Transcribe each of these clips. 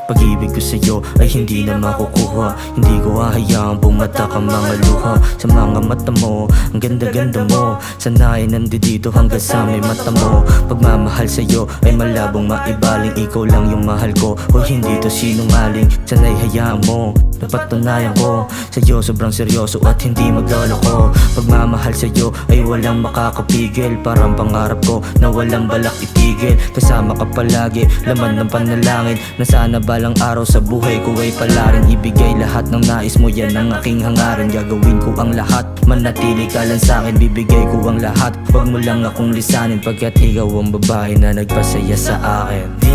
Pag-ibig ko sa'yo ay hindi na makukuha. Hindi ko hahayaang pumatak ang mga luha sa mga mata mo. Ang ganda-ganda mo, sana ay nandito hanggang sa may mata mo. Pagmamahal sa'yo ay malabong maibaling. Ikaw lang yung mahal ko, o hindi to sinungaling. Sana'y hayaan mo, napatunayan ko sa'yo sobrang seryoso at hindi magloloko. Pagmamahal sa'yo ay walang makakapigil. Parang pangarap ko na walang balak itigil. Kasama ka palagi, laman ng panalangin na sana balang araw sa buhay ko ay palarin. Ibigay lahat ng nais mo, yan ang aking hangarin. Gagawin ko ang lahat, manatili ka lang sa'kin. Bibigay ko ang lahat, huwag mo lang akong lisanin, pagkat ikaw ang babae na nagpasaya sa akin. Di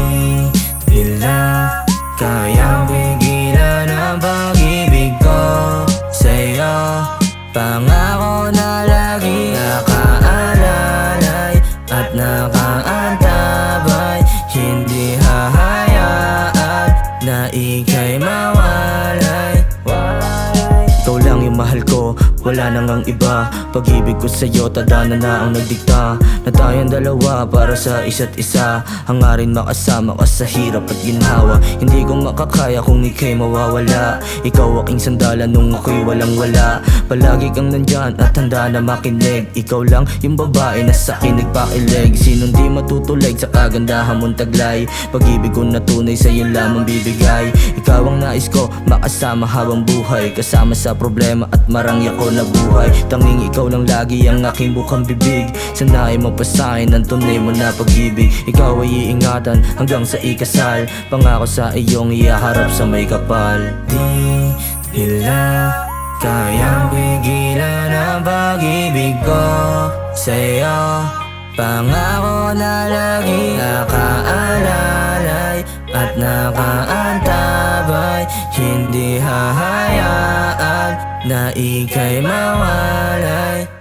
nila kayang pigilan ang pag-ibig ko sa'yo. Pangako na lagi nakaalalay at nakaantabay. Hindi hahayaan na ika'y mawalay. Ikaw lang yung mahal ko, wala nang ang iba. Pag-ibig ko sa'yo, tadhana na ang nagdikta na tayong dalawa para sa isa't isa. Hangarin makasama ka sa hirap at ginhawa. Hindi ko makakaya kung ika'y mawawala. Ikaw aking sandalan nung ako'y walang wala. Palagi kang nandyan at handa na makinig. Ikaw lang yung babae na sa'kin nagpakilig. Sinong di matutulig sa kagandahan mong taglay. Pag-ibig ko na tunay sa'yo lamang bibigay. Ikaw ang nais ko makasama habang buhay. Kasama sa problema at marangya ko na buhay. Tanging ikaw lang lagi ang aking bukang bibig. Sana ay mapasahin ang tunay mo na pag-ibig. Ikaw ay iingatan hanggang sa ikasal. Pangako sa iyong ihaharap sa may kapal. Di nila kayang pigilan ang pag-ibig ko sa'yo. Pangako na lagi nakaalalay at nakaantabay. Hindi hahayaan na ika'y mawalay.